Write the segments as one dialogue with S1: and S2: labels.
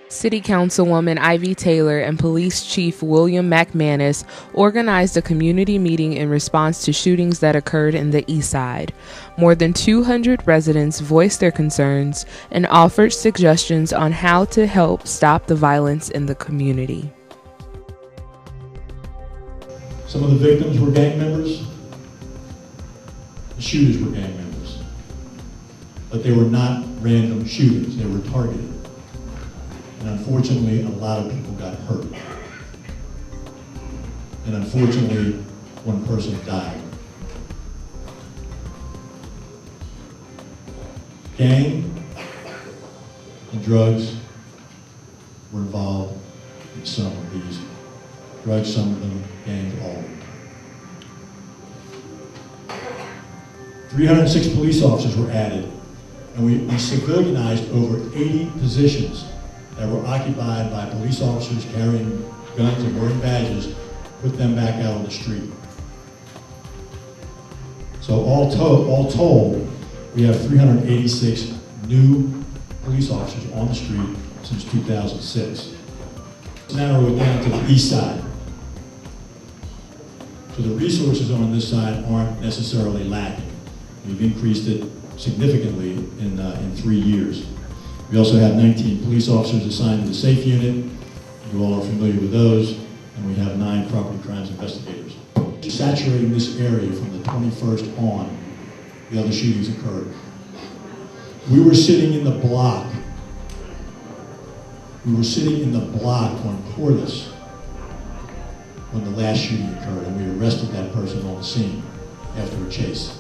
S1: City Councilwoman Ivy Taylor and Police Chief William McManus organized a community meeting in response to shootings that occurred in the Eastside. More than 200 residents voiced their concerns and offered suggestions on how to help stop the violence in the community.
S2: Some of the victims were gang members. The shooters were gang members. But they were not random shootings. They were targeted. And unfortunately, a lot of people got hurt. And unfortunately, one person died. Gang and drugs were involved in some of these. Drugs, some of them, gangs, all of them. 306 police officers were added, and we civilianized over 80 positions that were occupied by police officers carrying guns and wearing badges, put them back out on the street. So all told, we have 386 new police officers on the street since 2006. Let's narrow it down to the east side. So the resources on this side aren't necessarily lacking. We've increased it significantly in 3 years. We also have 19 police officers assigned to the SAFE unit. You all are familiar with those. And we have 9 property crimes investigators. Saturating this area from the 21st on, the other shootings occurred. We were sitting in the block. We were sitting in the block on Corliss when the last shooting occurred, and we arrested that person on the scene after a chase.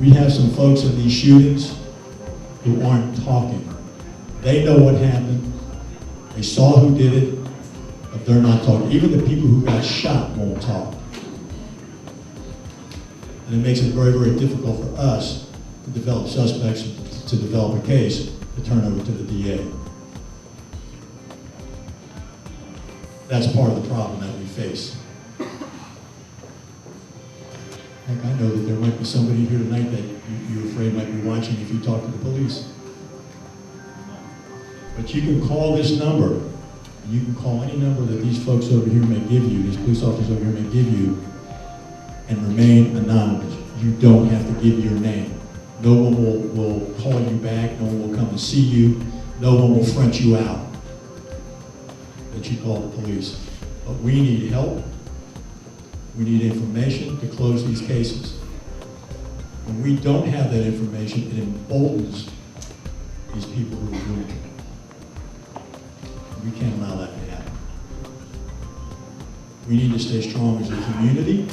S2: We have some folks in these shootings who aren't talking. They know what happened. They saw who did it, but they're not talking. Even the people who got shot won't talk. And it makes it very, very difficult for us to develop suspects, to develop a case, to turn over to the DA. That's part of the problem that we face. Heck, I know that there might be somebody here tonight that you're afraid might be watching if you talk to the police. But you can call this number, and you can call any number that these folks over here may give you, these police officers over here may give you, and remain anonymous. You don't have to give your name. No one will call you back, no one will come and see you, no one will front you out that you call the police. But we need help. We need information to close these cases. When we don't have that information, it emboldens these people who are doing it. We can't allow that to happen. We need to stay strong as a community,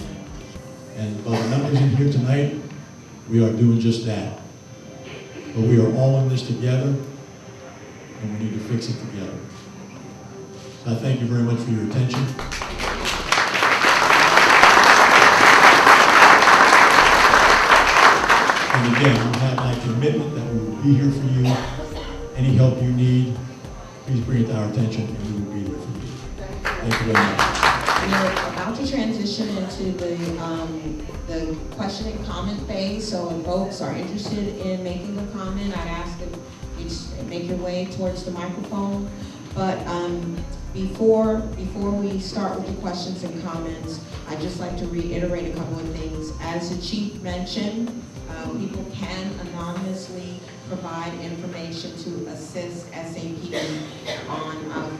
S2: and by the numbers in here tonight, we are doing just that. But we are all in this together, and we need to fix it together. So I thank you very much for your attention. And again, you have my commitment that we will be here for you. Any help you need, please bring it to our attention, and we will be there for you. Thank you very much.
S3: We're about to transition into the question and comment phase. So if folks are interested in making a comment, I'd ask that you just make your way towards the microphone. But before we start with the questions and comments, I'd just like to reiterate a couple of things. As the chief mentioned, people can anonymously provide information to assist SAP on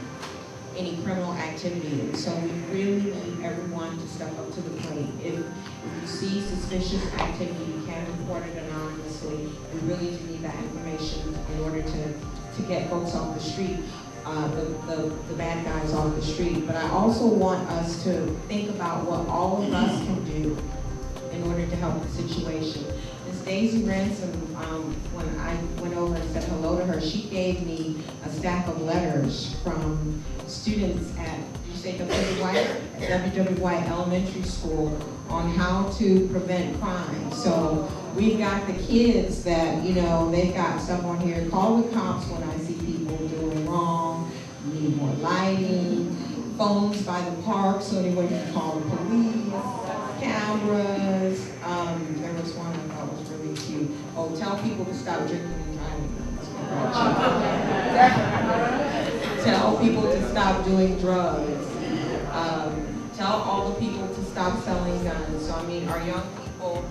S3: any criminal activity. And so we really need everyone to step up to the plate. If you see suspicious activity, you can report it anonymously. We really do need that information in order to get folks off the street, the bad guys off the street. But I also want us to think about what all of us can do in order to help the situation. Ms. Daisy Ransom, when I went over and said hello to her, she gave me a stack of letters from students at, did you say W.W. White Elementary School on how to prevent crime. So we've got the kids that, you know, they've got stuff on here, call the cops when I see people doing wrong, need more lighting, phones by the park so anyone can call the police, cameras. There was one I thought was really cute. Oh, tell people to stop drinking and driving. Tell people to stop doing drugs. Tell all the people to stop selling guns. So I mean, our young people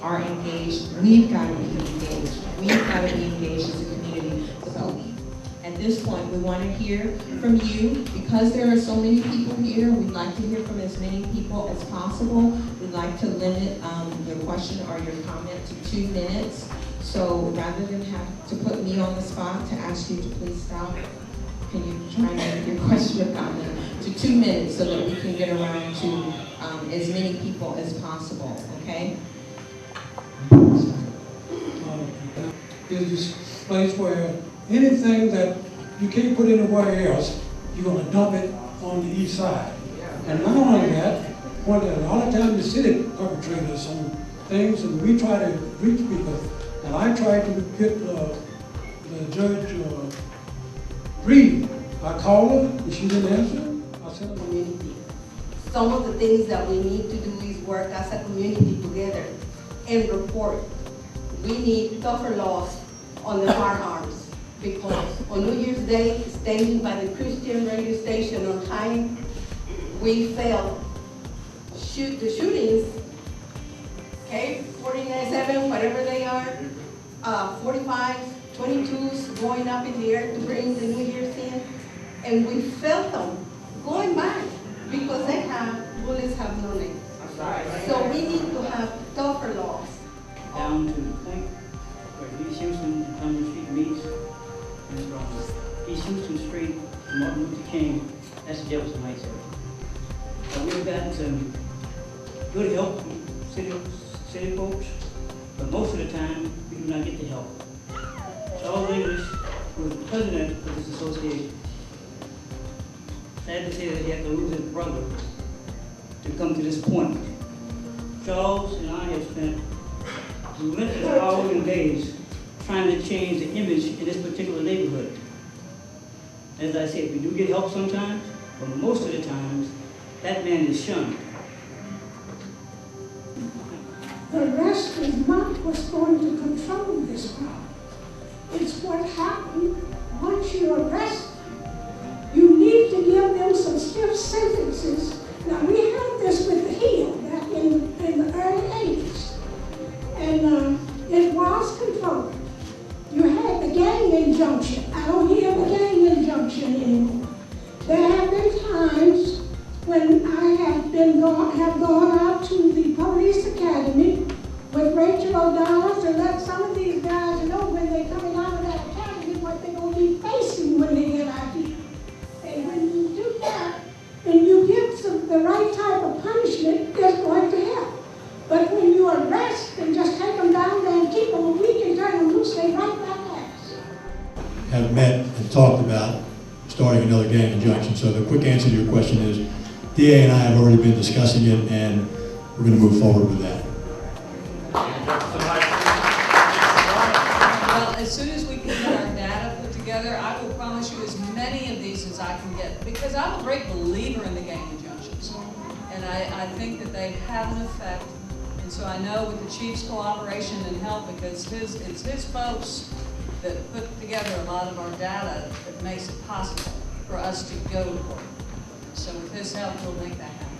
S3: are engaged. We've got to be engaged. We've got to be engaged as a community. So at this point, we want to hear from you. Because there are so many people here, we'd like to hear from as many people as possible. We'd like to limit your question or your comment to 2 minutes. So rather than have to put me on the spot to ask you to please stop, can you try and make your question or comment to 2 minutes so that we can get around to as many people as possible, okay?
S4: Is this place where anything that you can't put anywhere else, you're going to dump it on the east side. And not only that, a lot of times the city perpetrators on things, and we try to reach people. And I tried to get the judge Reed. I called her, and she didn't answer. I said,
S5: community. Some of the things that we need to do is work as a community together and report. We need tougher laws on the firearms, because on New Year's Day, standing by the Christian radio station on time, we felt the shootings, okay, 49-7, whatever they are, 45s, 22s going up in the air to bring the New Year's in, and we felt them going back because bullets have no name. So we need to have tougher laws.
S6: Down to the point where East Houston and Thunder Street meets, and from East Houston Street to Martin Luther King, that's the Jefferson Heights area. We've got good help from city folks, but most of the time we do not get the help. Charles English was the president of this association. Sad to say that he had to lose his brother to come to this point. Charles and I have spent relentless hours and days trying to change the image in this particular neighborhood. As I said, we do get help sometimes, but most of the times, that man is shunned.
S7: The arrest is not what's going to control this problem. It's what happened once you arrest them. You need to give them some stiff sentences. Now, we had this with the Hill back in the early 80s. And it was controlled. You had the gang injunction. I don't hear the gang injunction anymore. There have been times when I have gone out to the police academy with Rachel O'Donnell to let some of these guys know when they're coming out of that academy what they're going to be facing when they get out here. And when you do that, and you give the right type of punishment, it's going to help. But when you arrest and just take them down there and keep them a week and turn them loose, they right back at us.
S2: Have met and talked about starting another gang injunction. So the quick answer to your question is, DA and I have already been discussing it, and we're going to move forward with that.
S8: Well, as soon as we can get our data put together, I will promise you as many of these as I can get, because I'm a great believer in the gang injunctions. And I think that they have an effect. And so I know with the chief's cooperation and help, because it's his folks that put together a lot of our data that makes it possible for us to go to court. So with his help, we'll make that happen.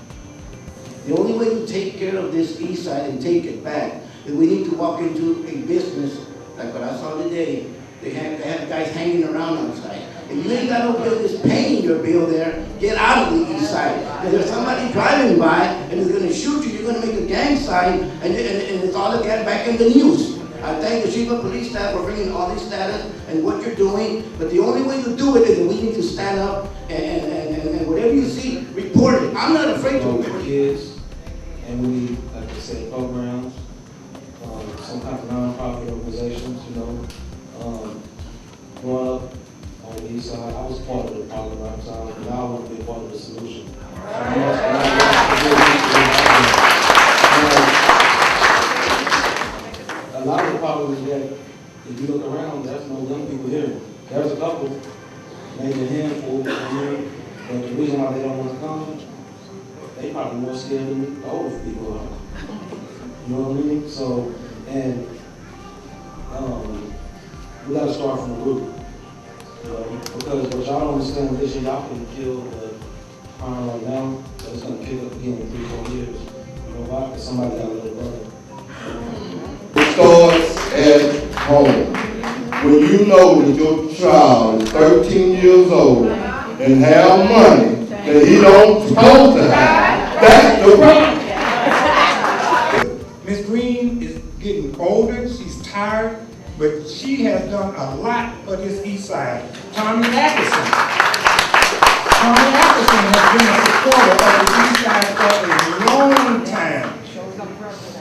S9: The only way to take care of this east side and take it back is we need to walk into a business like what I saw today. They have guys hanging around outside. If you ain't got no business paying your bill there, get out of the east side. If there's somebody driving by and is going to shoot you, you're going to make a gang sign, and it's all again back in the news. I thank the chief of police staff for bringing all this status and what you're doing, but the only way to do it is that we need to stand up and whatever you see, report it. I'm not afraid to report it.
S10: Kids, and we need, like I said, programs, some kind of non-profit organizations, you know. Growing up on the east side, I was part of the problem at the time, and now I want to be a part of the solution. A lot of the problems is that if you look around, there's no young people here. There's a couple, maybe a handful, but the reason why they don't want to come, they probably more scared than the older people are. You know what I mean? So, and we got to start start from the root. Because what y'all don't understand with this, y'all can kill the crime right now, but it's gonna pick up again in 3-4 years. You know why? Because somebody got a little brother.
S11: It starts at home. When you know that your child is 13 years old and have money that he don't supposed to have, that's the problem.
S12: Ms. Green is getting older, she's tired, but she has done a lot for this east side. Tommy Atkinson has been a supporter of the east side for a long time.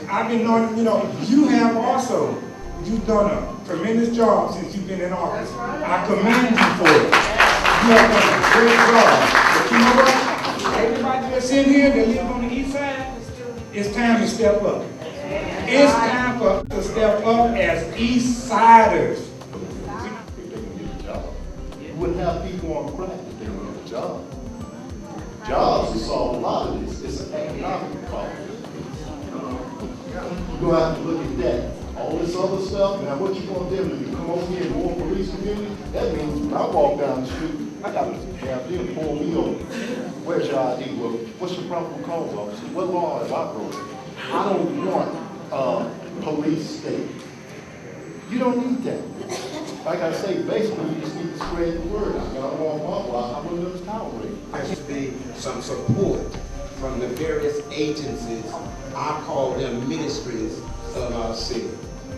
S12: I've been knowing, you have also, you've done a tremendous job since you've been in office. I commend you for it. You have done a great job. But you know what? Everybody that's in here that live on the east side, it's time to step up. It's time for us to step up as East Siders.
S11: You wouldn't have people on crack if they didn't get a job. Jobs will solve a lot of this. It's an economic problem. You're going to have to look at that. All this other stuff, now what you going to do? You come over here and more police community? That means when I walk down the street, I got to have them pull me over. Where's your ID? Well, what's your probable cause, officer? What law have I broken? I don't want police state. You don't need that. Like I say, basically, you just need to spread the word. I don't want my I wouldn't have tolerate.
S13: There should be some support from the various agencies. I call them ministries of our city.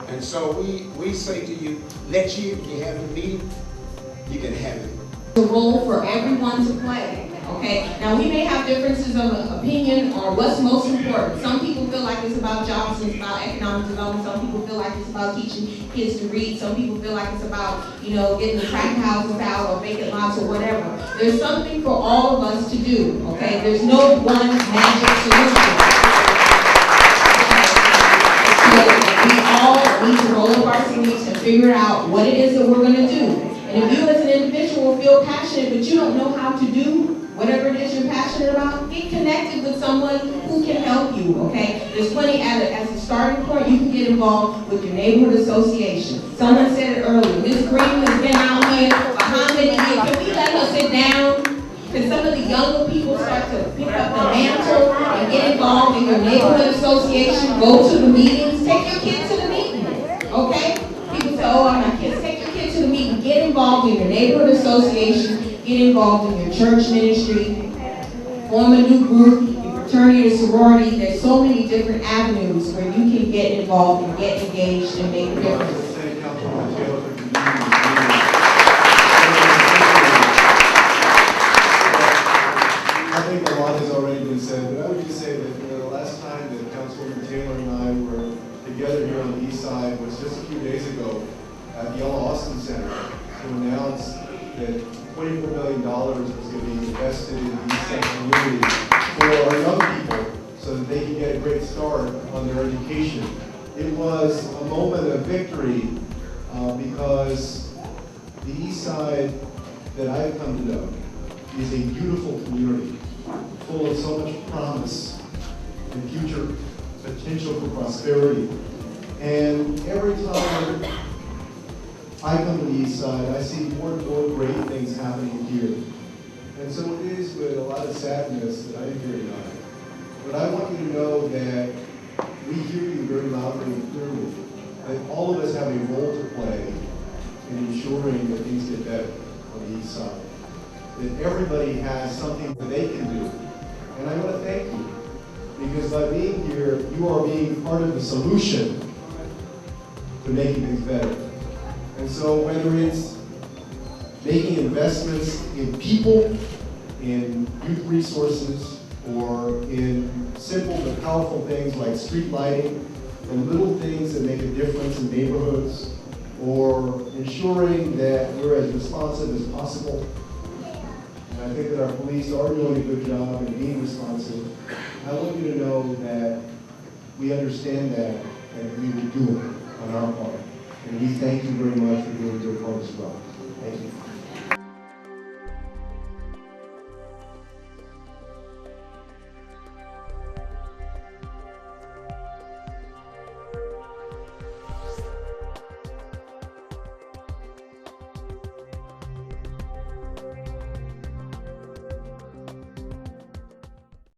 S13: And so we say to you, next year, if you have a meeting, you can have it.
S3: The role for everyone to play, okay? Now, we may have differences of opinion on what's most important. Some people feel like it's about jobs and it's about economic development. Some people feel like it's about teaching kids to read. Some people feel like it's about, getting the crack houses out or vacant lots or whatever. There's something for all of us to do, okay? There's no one magic solution. We all need to roll up our sleeves and figure out what it is that we're going to do. And if you as an individual feel passionate, but you don't know how to do whatever it is you're passionate about, get connected with someone who can help you, okay? There's plenty, as a starting point, you can get involved with your neighborhood association. Someone said it earlier, Ms. Green has been out here for how many years? Can we let her sit down? Can some of the younger people start to pick up the mantle and get involved in your neighborhood association? Go to the meetings, take your kids to the meeting, okay? People say, oh, I'm not kids. Take your kids to the meeting. Get involved in your neighborhood association. Get involved in your church ministry. Form a new group, your fraternity or sorority. There's so many different avenues where you can get involved and get engaged and make a difference.
S14: I think a lot has already been said, but I would just say that the last time that Councilwoman Taylor and I were together here on the east side was just a few days ago at the Yellow Austin Center to announce that $24 million was going to be invested in the east side community for our young people so that they can get a great start on their education. It was a moment of victory because the east side that I've come to know is a beautiful community full of so much promise and future potential for prosperity. And every time I come to the east side, I see more and more great things happening here. And so it is with a lot of sadness that I'm here tonight. But I want you to know that we hear you very loudly and clearly, that all of us have a role to play in ensuring that things get better on the east side. That everybody has something that they can do. And I want to thank you, because by being here, you are being part of the solution to making things better. And so whether it's making investments in people, in youth resources, or in simple but powerful things like street lighting, and little things that make a difference in neighborhoods, or ensuring that we're as responsive as possible. And I think that our police are doing a good job in being responsive. I want you to know that we understand that and we will do it on our part. And we thank you very much for doing your part as well.